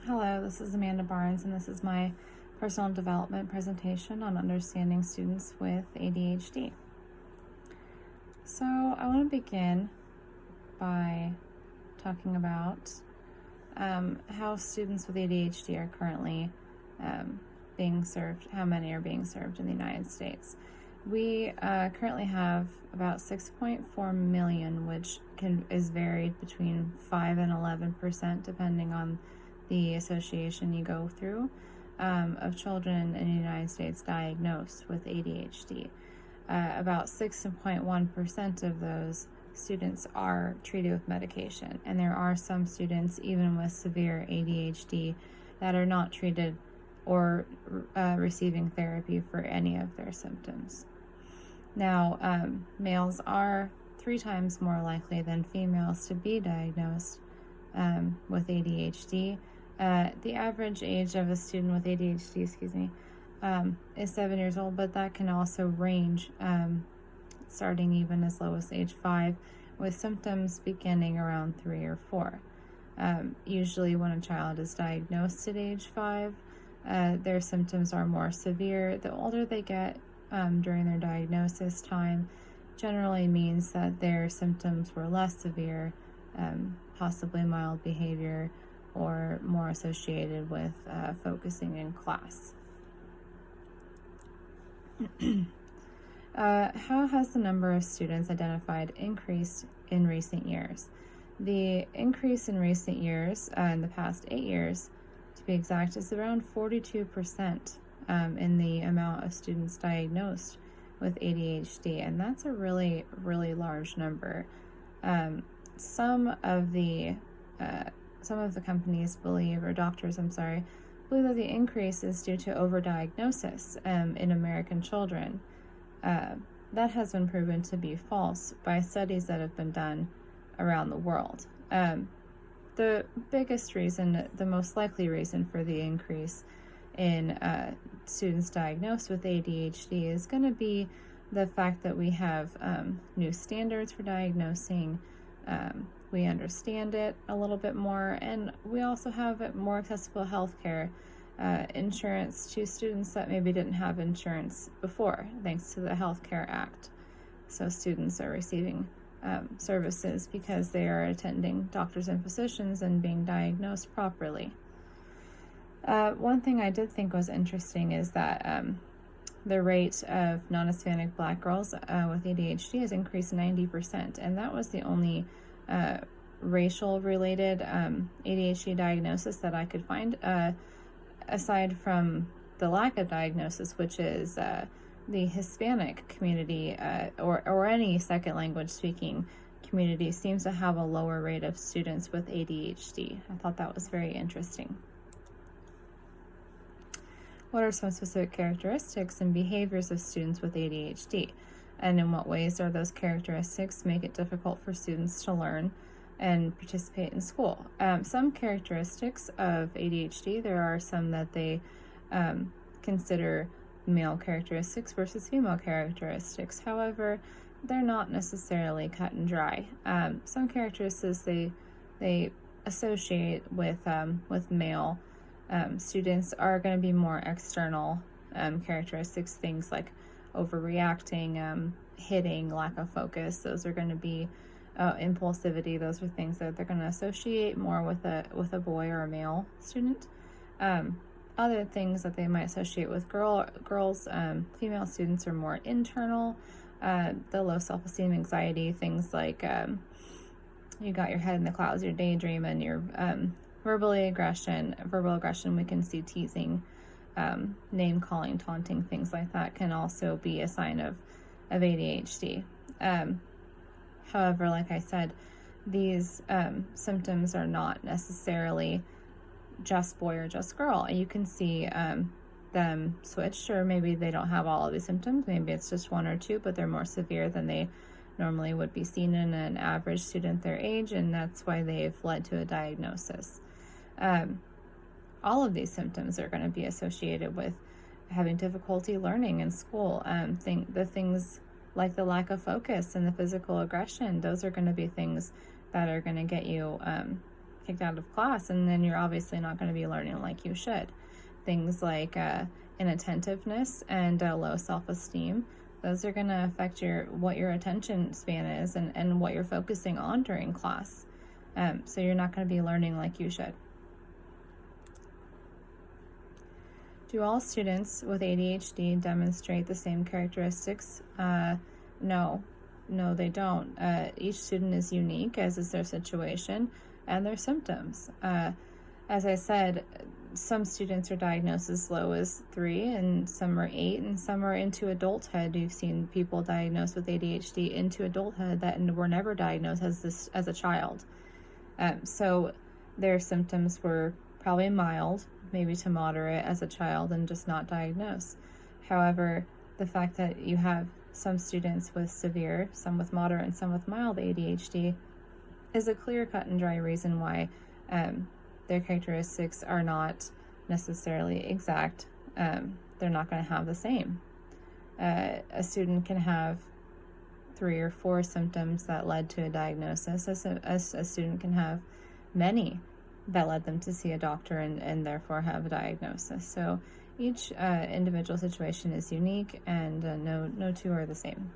Hello, this is Amanda Barnes, and this is my personal development presentation on understanding students with ADHD. So I want to begin by talking about how students with ADHD are currently being served, how many are being served in the United States. We currently have about 6.4 million, which is varied between 5 and 11%, depending on the association you go through, of children in the United States diagnosed with ADHD. About 6.1% of those students are treated with medication, and there are some students, even with severe ADHD, that are not treated or receiving therapy for any of their symptoms. Now, males are 3 times more likely than females to be diagnosed with ADHD. The average age of a student with ADHD, is 7 years old, but that can also range starting even as low as age 5, with symptoms beginning around 3 or 4. Usually when a child is diagnosed at age 5, their symptoms are more severe. The older they get during their diagnosis time generally means that their symptoms were less severe, possibly mild behavior, or more associated with focusing in class. How has the number of students identified increased in recent years? The increase in recent years, in the past 8 years, to be exact, is around 42% in the amount of students diagnosed with ADHD, and that's a really, really large number. Some of the companies believe, or doctors, believe that the increase is due to overdiagnosis in American children. That has been proven to be false by studies that have been done around the world. The biggest reason, the most likely reason for the increase in students diagnosed with ADHD is going to be the fact that we have new standards for diagnosing. We understand it a little bit more, and we also have more accessible healthcare insurance to students that maybe didn't have insurance before, thanks to the Health Care Act. So students are receiving services because they are attending doctors and physicians and being diagnosed properly. One thing I did think was interesting is that the rate of non-Hispanic Black girls with ADHD has increased 90%, and that was the only racial-related ADHD diagnosis that I could find, aside from the lack of diagnosis, which is the Hispanic community or any second language speaking community seems to have a lower rate of students with ADHD. I thought that was very interesting. What are some specific characteristics and behaviors of students with ADHD? And in what ways are those characteristics make it difficult for students to learn and participate in school? Some characteristics of ADHD, there are some that they consider male characteristics versus female characteristics. However, they're not necessarily cut and dry. Some characteristics they associate with male students are going to be more external characteristics, things like overreacting, hitting, lack of focus. Those are going to be impulsivity. Those are things that they're going to associate more with a boy or a male student. Other things that they might associate with girls, female students are more internal, the low self-esteem, anxiety, things like you got your head in the clouds, you're daydreaming, you're verbal aggression, we can see teasing, name calling, taunting, things like that can also be a sign of ADHD. However, like I said, these symptoms are not necessarily just boy or just girl. You can see them switch, or maybe they don't have all of these symptoms. Maybe it's just 1 or 2, but they're more severe than they normally would be seen in an average student their age, and that's why they've led to a diagnosis. All of these symptoms are going to be associated with having difficulty learning in school. The things like the lack of focus and the physical aggression, those are going to be things that are going to get you kicked out of class, and then you're obviously not going to be learning like you should. Things like inattentiveness and low self-esteem, those are going to affect what your attention span is and what you're focusing on during class. So you're not going to be learning like you should. Do all students with ADHD demonstrate the same characteristics? No, they don't. Each student is unique, as is their situation and their symptoms. As I said, some students are diagnosed as low as 3, and some are 8, and some are into adulthood. You've seen people diagnosed with ADHD into adulthood that were never diagnosed as a child. So their symptoms were probably mild, maybe to moderate as a child, and just not diagnosed. However, the fact that you have some students with severe, some with moderate, and some with mild ADHD is a clear cut and dry reason why their characteristics are not necessarily exact. They're not going to have the same. A student can have 3 or 4 symptoms that led to a diagnosis. A student can have many that led them to see a doctor and therefore have a diagnosis. So each individual situation is unique, and no two are the same.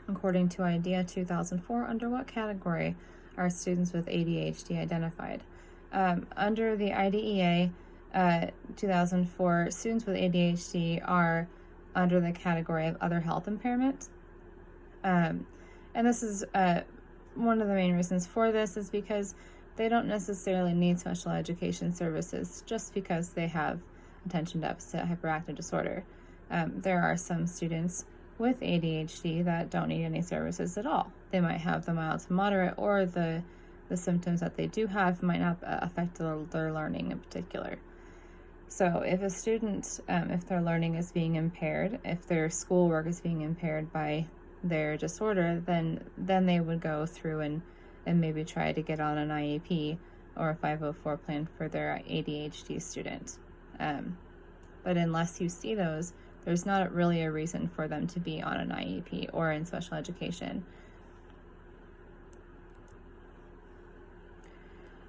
According to IDEA 2004, under what category are students with ADHD identified? Under the IDEA 2004, students with ADHD are under the category of other health impairment. And this is one of the main reasons for this is because they don't necessarily need special education services just because they have attention deficit hyperactive disorder. There are some students with ADHD that don't need any services at all. They might have the mild to moderate, or the symptoms that they do have might not affect their learning in particular. So if a student, if their learning is being impaired, if their schoolwork is being impaired by their disorder, then they would go through and maybe try to get on an IEP or a 504 plan for their ADHD student. But unless you see those, there's not really a reason for them to be on an IEP or in special education.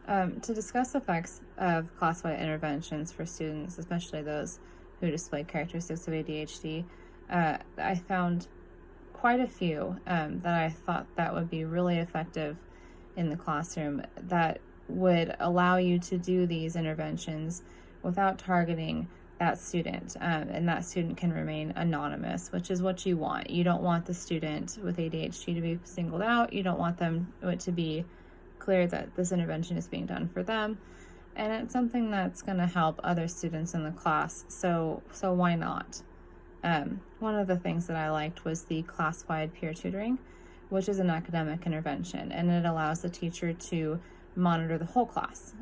To discuss effects of classified interventions for students, especially those who display characteristics of ADHD, I found quite a few that I thought that would be really effective in the classroom, that would allow you to do these interventions without targeting that student, and that student can remain anonymous, which is what you want. You don't want the student with ADHD to be singled out. You don't want it to be clear that this intervention is being done for them, and it's something that's going to help other students in the class, so why not? One of the things that I liked was the class-wide peer tutoring, which is an academic intervention, and it allows the teacher to monitor the whole class.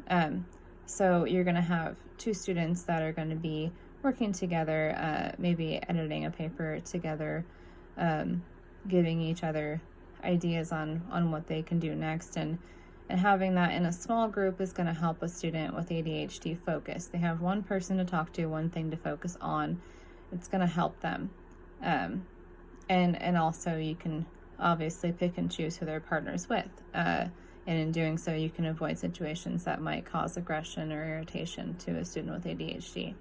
So you're going to have 2 students that are going to be working together, maybe editing a paper together, giving each other ideas on what they can do next, and having that in a small group is going to help a student with ADHD focus. They have one person to talk to, one thing to focus on. It's going to help them. And also you can obviously pick and choose who they're partners with. And in doing so, you can avoid situations that might cause aggression or irritation to a student with ADHD.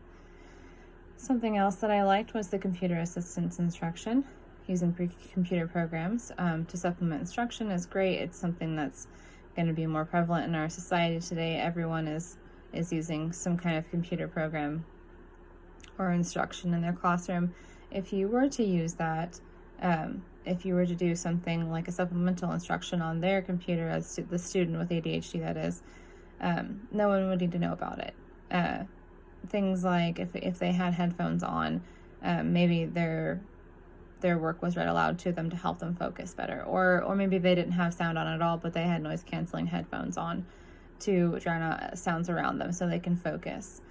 Something else that I liked was the computer assistance instruction. Using computer programs to supplement instruction is great. It's something that's going to be more prevalent in our society today. Everyone is using some kind of computer program or instruction in their classroom. If you were to use that, if you were to do something like a supplemental instruction on their computer, as the student with ADHD that is, no one would need to know about it. Things like if they had headphones on, maybe their work was read aloud to them to help them focus better, or maybe they didn't have sound on at all, but they had noise canceling headphones on to drown out sounds around them so they can focus.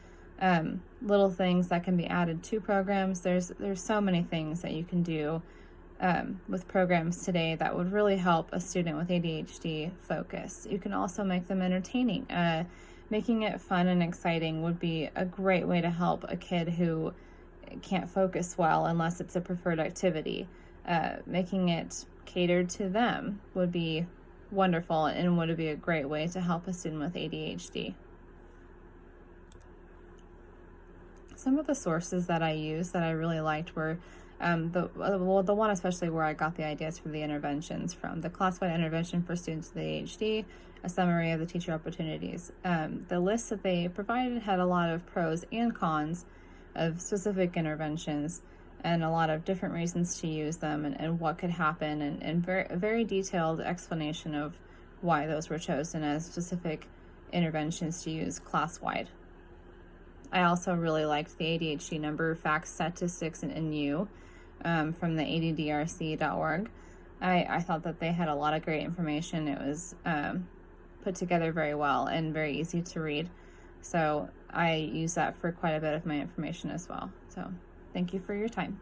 Little things that can be added to programs. There's so many things that you can do with programs today that would really help a student with ADHD focus. You can also make them entertaining. Making it fun and exciting would be a great way to help a kid who can't focus well unless it's a preferred activity. Making it catered to them would be wonderful and would be a great way to help a student with ADHD. Some of the sources that I used that I really liked were the one especially where I got the ideas for the interventions from: the classified intervention for students with ADHD, a summary of the teacher opportunities. The list that they provided had a lot of pros and cons of specific interventions and a lot of different reasons to use them and what could happen, and a very detailed explanation of why those were chosen as specific interventions to use class-wide. I also really liked the ADHD number, facts, statistics, and NU from the ADDRC.org. I thought that they had a lot of great information. It was put together very well and very easy to read. So I use that for quite a bit of my information as well. So thank you for your time.